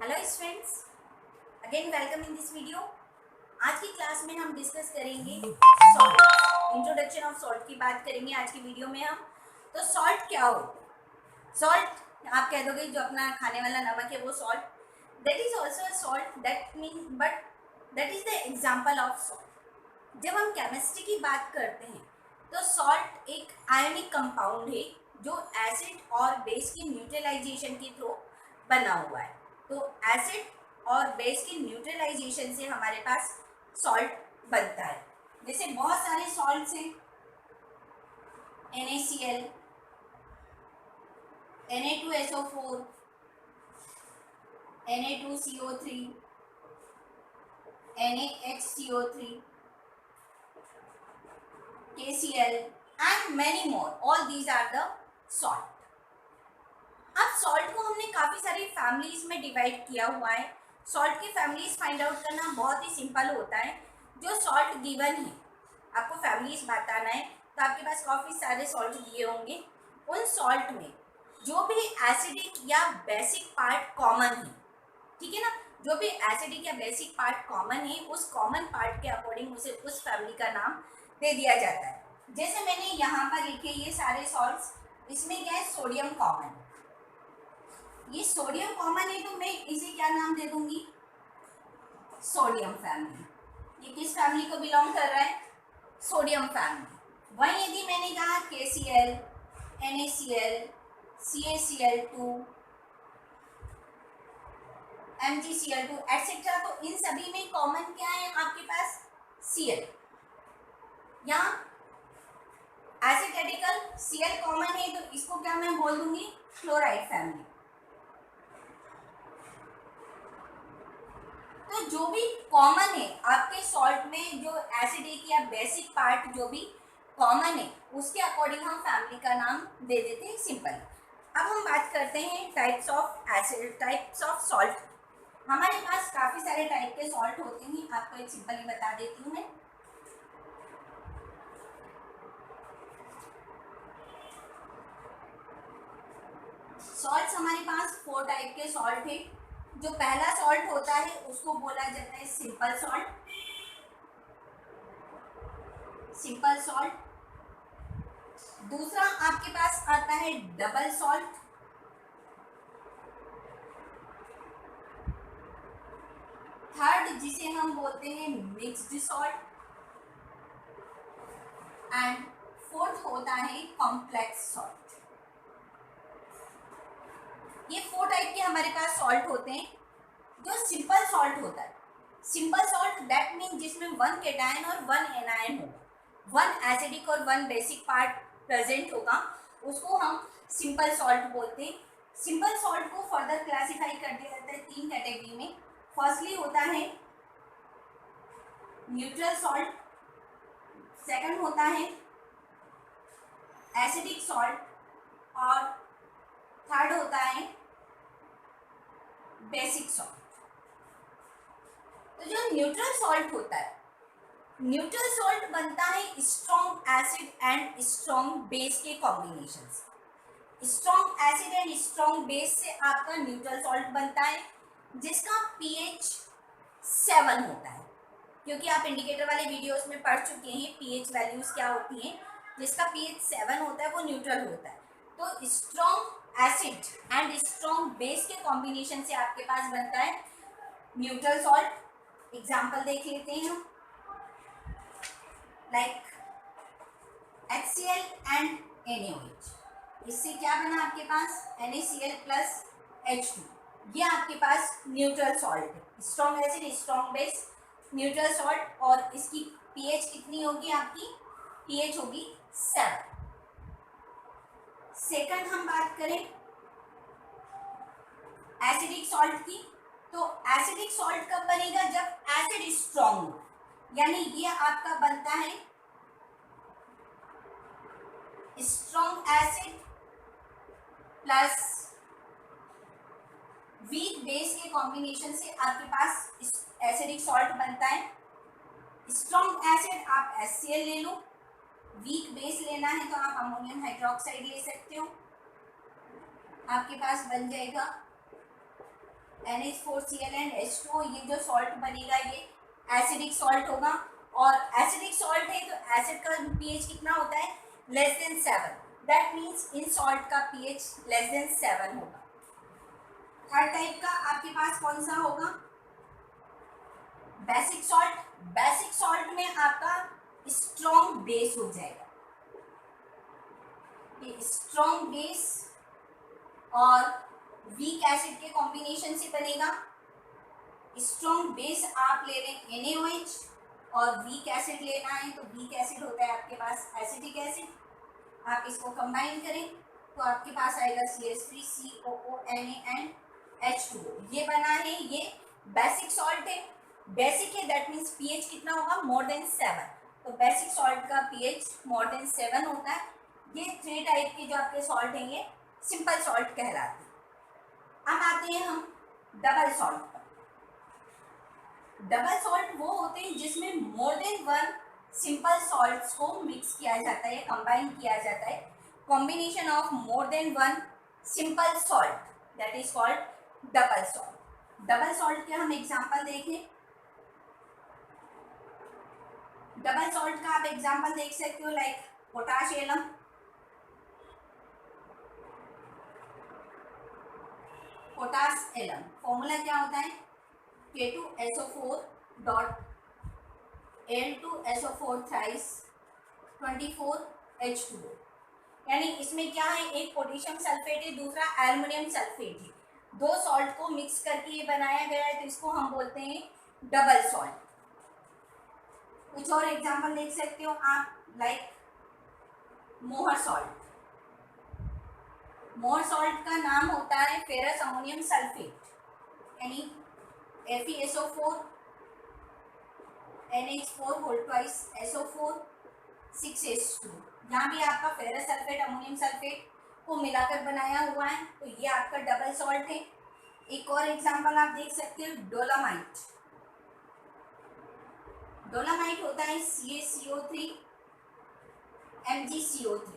Hello students, again welcome in this video. आज की class में हम डिस्कस करेंगे सॉल्ट, इंट्रोडक्शन ऑफ सॉल्ट की बात करेंगे आज की वीडियो में हम। तो सॉल्ट क्या हो? सॉल्ट आप कह दोगे जो अपना खाने वाला नमक है वो salt, that is also salt, that mean but that is the example of salt. जब हम केमिस्ट्री की बात करते हैं तो सॉल्ट एक आयनिक कंपाउंड है जो एसिड और बेस की न्यूट्रलाइजेशन के थ्रू बना हुआ है। तो एसिड और बेस की न्यूट्रलाइजेशन से हमारे पास सॉल्ट बनता है। जैसे बहुत सारे सॉल्ट्स हैं, NaCl, Na2SO4, Na2CO3, NaHCO3, KCl and many more. All these are the salt. अब सॉल्ट को हमने काफ़ी सारी फैमिलीज में डिवाइड किया हुआ है। सॉल्ट की फैमिलीज फाइंड आउट करना बहुत ही सिंपल होता है। जो सॉल्ट गिवन है, आपको फैमिलीज बताना है तो आपके पास काफ़ी सारे सॉल्ट दिए होंगे। उन सॉल्ट में जो भी एसिडिक या बेसिक पार्ट कॉमन है, ठीक है ना, जो भी एसिडिक या बेसिक पार्ट कॉमन है उस कॉमन पार्ट के अकॉर्डिंग उसे उस फैमिली का नाम दे दिया जाता है। जैसे मैंने यहाँ पर लिखे ये सारे सॉल्ट्स, इसमें क्या है, सोडियम कॉमन। ये सोडियम कॉमन है तो मैं इसे क्या नाम दे दूंगी, सोडियम फैमिली। ये किस फैमिली को बिलोंग कर रहा है, सोडियम फैमिली। वहीं यदि मैंने कहा KCl, NaCl, CaCl2, MgCl2 etcetera, तो इन सभी में कॉमन क्या है आपके पास, Cl। यहाँ एसिड Cl कॉमन है तो इसको क्या मैं बोल दूंगी, क्लोराइड फैमिली। तो जो भी कॉमन है आपके सॉल्ट में, जो एसिडिक या बेसिक पार्ट जो भी कॉमन है उसके अकॉर्डिंग हम फैमिली का नाम दे देते हैं, सिंपल। अब हम बात करते हैं types of acid, types of salt. हमारे पास काफ़ी सारे टाइप के सॉल्ट होते हैं, आपको एक सिंपली बता देती हूँ मैं। सॉल्ट्स हमारे पास 4 टाइप के सॉल्ट है। जो पहला सॉल्ट होता है उसको बोला जाता है सिंपल सॉल्ट, सिंपल सॉल्ट। दूसरा आपके पास आता है डबल सॉल्ट, थर्ड जिसे हम बोलते हैं मिक्स्ड सॉल्ट, एंड फोर्थ होता है कॉम्प्लेक्स सॉल्ट। ये 4 टाइप के हमारे पास सॉल्ट होते हैं। जो सिंपल सॉल्ट होता है, सिंपल सॉल्ट दैट मीन जिसमें 1 केटायन और 1 एनायन होगा, 1 एसिडिक और 1 बेसिक पार्ट प्रेजेंट होगा, उसको हम सिंपल सॉल्ट बोलते हैं। सिंपल सॉल्ट को फर्दर क्लासिफाई कर दिया जाता है 3 कैटेगरी में। फर्स्टली होता है न्यूट्रल सॉल्ट, सेकंड होता है एसिडिक सॉल्ट, और थर्ड होता है बेसिक सॉल्ट। तो जो न्यूट्रल सॉल्ट होता है, न्यूट्रल सॉल्ट बनता है strong acid and strong base के कॉम्बिनेशन से। Strong acid and strong base से आपका न्यूट्रल सॉल्ट बनता है, जिसका pH 7 होता है। क्योंकि आप इंडिकेटर वाले वीडियोस में पढ़ चुके हैं pH वैल्यूज क्या होती हैं। जिसका pH 7 होता है वो न्यूट्रल होता है। तो strong acid and strong base के कॉम्बिनेशन से आपके पास बनता है न्यूट्रल सॉल्ट। एग्जाम्पल देख लेते हैं हम, लाइक HCl एंड NaOH। इससे क्या बना आपके पास, NaCl प्लस H2। ये आपके पास न्यूट्रल सॉल्ट है, strong acid strong base neutral salt. और इसकी pH कितनी होगी आपकी, pH होगी 7। सेकंड हम बात करें एसिडिक सॉल्ट की, तो एसिडिक सॉल्ट कब बनेगा, जब एसिड स्ट्रॉन्ग हो, यानी ये आपका बनता है strong acid plus weak base के कॉम्बिनेशन से आपके पास एसिडिक सॉल्ट बनता है। स्ट्रॉन्ग एसिड आप HCl ले लो, वीक बेस लेना है तो आप अमोनियम हाइड्रोक्साइड ले सकते हो। आपके पास बन जाएगा NH4Cl एंड H2O, ये जो सॉल्ट बनेगा ये एसिडिक सॉल्ट होगा। और एसिडिक सॉल्ट है तो एसिड का पीएच कितना होता है, less than 7। That means in salt का पीएच लेस देन 7 होगा। थर्ड टाइप का आपके पास कौन सा होगा, बेसिक सॉल्ट। बेसिक सॉल्ट में आपका स्ट्रॉन्ग बेस हो जाएगा, ये स्ट्रॉन्ग बेस और वीक एसिड के कॉम्बिनेशन से बनेगा। स्ट्रॉन्ग बेस आप ले लें NaOH और वीक एसिड लेना है तो वीक एसिड होता है आपके पास एसिटिक एसिड। आप इसको कंबाइन करें तो आपके पास आएगा CH3COONA एंड H2O। ये बना है, ये बेसिक सॉल्ट है। बेसिक है दैट मीन्स पीएच कितना होगा, मोर देन 7। तो बेसिक सॉल्ट का पीएच मोर देन 7 होता है। ये 3 टाइप के जो आपके सॉल्ट हैं ये सिंपल सॉल्ट कहलाते हैं। अब आते हैं हम डबल सॉल्ट पर। डबल सॉल्ट वो होते हैं जिसमें मोर देन 1 सिंपल सॉल्ट्स को मिक्स किया जाता है, कंबाइन किया जाता है। Combination of more than 1 simple salt that is called double salt. Double salt के हम एग्जांपल देखें। डबल सॉल्ट का आप एग्जांपल देख सकते हो like potash alum, potash alum formula क्या होता है, K2SO4 dot Al2SO4 thrice 24H2O। यानी इसमें क्या है, एक पोटेशियम सल्फेट है, दूसरा एल्युमिनियम सल्फेट है। दो सॉल्ट को मिक्स करके ये बनाया गया है तो इसको हम बोलते हैं डबल सॉल्ट। कुछ और एग्जांपल देख सकते हो आप लाइक मोहर सॉल्ट। मोहर सॉल्ट का नाम होता है फेरस अमोनियम सल्फेट, यानी FeSO4 NH4 whole twice SO4 6H2। यहाँ भी आपका फेरस सल्फेट अमोनियम सल्फेट को मिलाकर बनाया हुआ है तो ये आपका डबल सॉल्ट है। एक और एग्जांपल आप देख सकते हो डोलामाइट। डोलामाइट होता है CaCO3 MgCO3।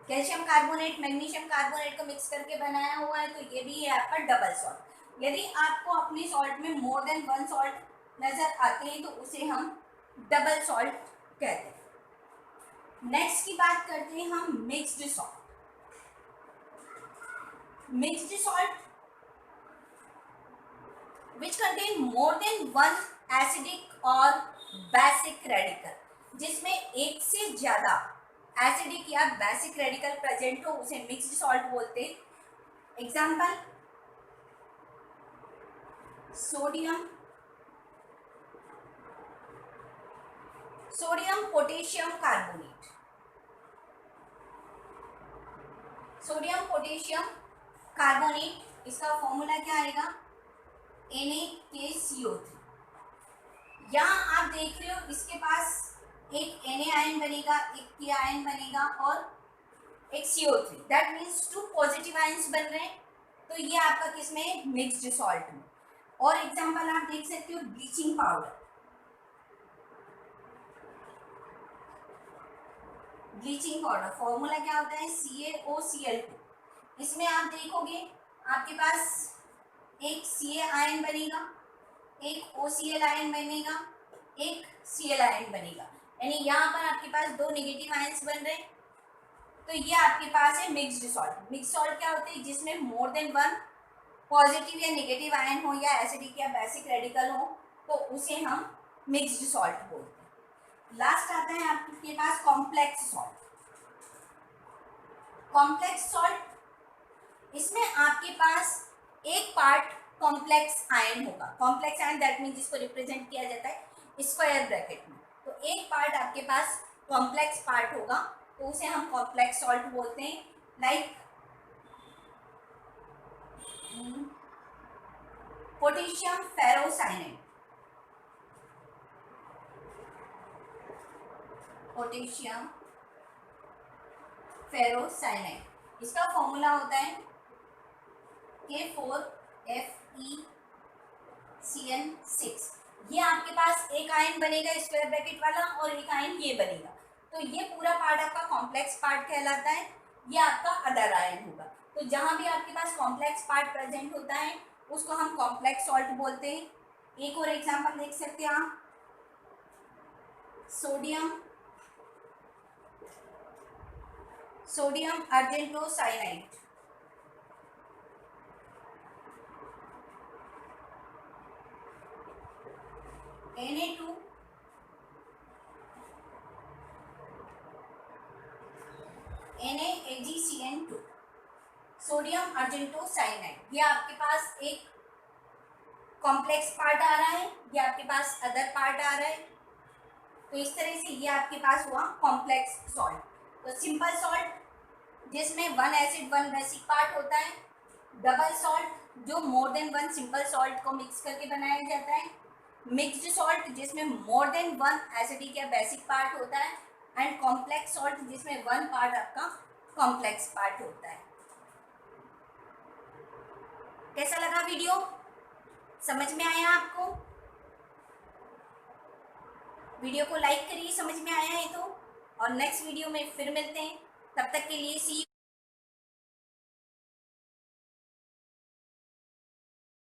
Calcium carbonate magnesium carbonate को मिक्स करके बनाया हुआ है तो ये भी है आपका डबल सॉल्ट। यदि आपको अपने सॉल्ट में मोर देन 1 सॉल्ट नजर आते हैं तो उसे हम डबल सॉल्ट कहते हैं। नेक्स्ट की बात करते हैं हम mixed salt. Mixed salt which contain more than 1 acidic और basic radical, जिसमें एक से ज्यादा एसिडिक या बेसिक रेडिकल प्रेजेंट हो उसे मिक्स्ड सॉल्ट बोलते हैं। Example sodium potassium carbonate. Sodium potassium carbonate इसका फॉर्मूला क्या आएगा, NaKCO3। यहाँ आप देख रहे हो इसके पास एक Na आयन बनेगा, एक K आयन बनेगा और एक CO3। That means 2 positive ions बन रहे हैं तो ये आपका किसमें, मिक्स्ड सॉल्ट में। और एग्जांपल आप देख सकते हो bleaching powder. Bleaching powder formula क्या होता है, CaOCl2। इसमें आप देखोगे आपके पास एक Ca आयन बनेगा, एक OCl आयन बनेगा, एक Cl आयन बनेगा। यानी यहाँ पर आपके पास 2 नेगेटिव आयन्स बन रहे हैं तो ये आपके पास है मिक्स्ड सॉल्ट। मिक्स्ड सॉल्ट क्या होते हैं, जिसमें मोर देन 1 पॉजिटिव या नेगेटिव आयन हो या एसिडिक या बेसिक रेडिकल हो तो उसे हम मिक्स्ड सॉल्ट बोलते हैं। लास्ट आता है आपके पास कॉम्प्लेक्स सॉल्ट। कॉम्प्लेक्स सॉल्ट, इसमें आपके पास एक पार्ट कॉम्प्लेक्स आयन होगा। कॉम्प्लेक्स आयन दैट मीन जिसको रिप्रेजेंट किया जाता है स्क्वायर ब्रैकेट में, तो एक पार्ट आपके पास कॉम्प्लेक्स पार्ट होगा तो उसे हम कॉम्प्लेक्स सॉल्ट बोलते हैं। Like potassium ferrocyanide. Potassium ferrocyanide इसका फॉर्मूला होता है K4FeCN6। ये आपके पास एक आयन बनेगा स्क्वायर ब्रैकेट वाला और एक आयन ये बनेगा तो ये पूरा पार्ट आपका कॉम्प्लेक्स पार्ट कहलाता है, ये आपका अदर आयन होगा। तो तो जहाँ भी आपके पास कॉम्प्लेक्स पार्ट प्रेजेंट होता है उसको हम कॉम्प्लेक्स सॉल्ट बोलते हैं। एक और एग्जांपल देख सकते हैं आप, सोडियम अर्जेंटोसाइनाइड, Na2 NaAgCN2, सोडियम अर्जेंटोसाइनाइड। ये आपके पास एक कॉम्प्लेक्स पार्ट आ रहा है, ये आपके पास अदर पार्ट आ रहा है। तो इस तरह से ये आपके पास हुआ कॉम्प्लेक्स सॉल्ट। तो सिंपल सॉल्ट जिसमें one acid one basic part होता है, डबल सॉल्ट जो more than one simple salt को मिक्स करके बनाया जाता है, मिक्स्ड सॉल्ट जिसमें मोर देन वन एसिडिक या बेसिक पार्ट होता है, एंड कॉम्प्लेक्स सॉल्ट जिसमें वन पार्ट आपका कॉम्प्लेक्स पार्ट होता है। कैसा लगा वीडियो? समझ में आया आपको? वीडियो को लाइक करिए समझ में आया है तो, और नेक्स्ट वीडियो में फिर मिलते हैं। तब तक के लिए सी